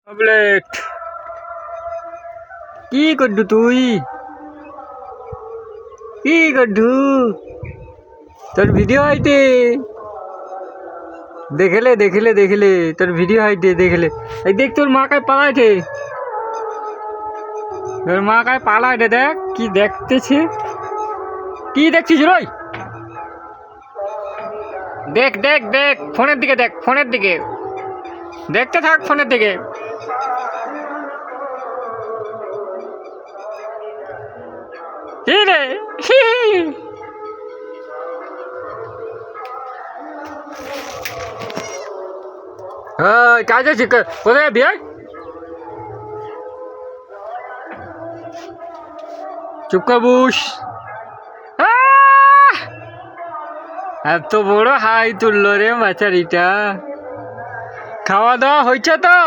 Tablet কি করছু তুই? কি করছু? তোর ভিডিও আইতে দেখলে দেখলে দেখলে তোর ভিডিও আইতে দেখলে এই দেখ তোর মা কায় পালাইছে, তোর মা কায় পালাইছে, দেখ কি দেখতেছে, কি দেখছিস রই? দেখ দেখ দেখ ফোনের দিকে, দেখ ফোনের দিকে, দেখতে থাক ফোনের দিকে। কি রে? কাজ আছে, কোথায় বিয়ে? চুপ কর বুস। এত বড় হাই তুললো রে মাচারিটা। খাওয়া দাওয়া হয়েছে তো?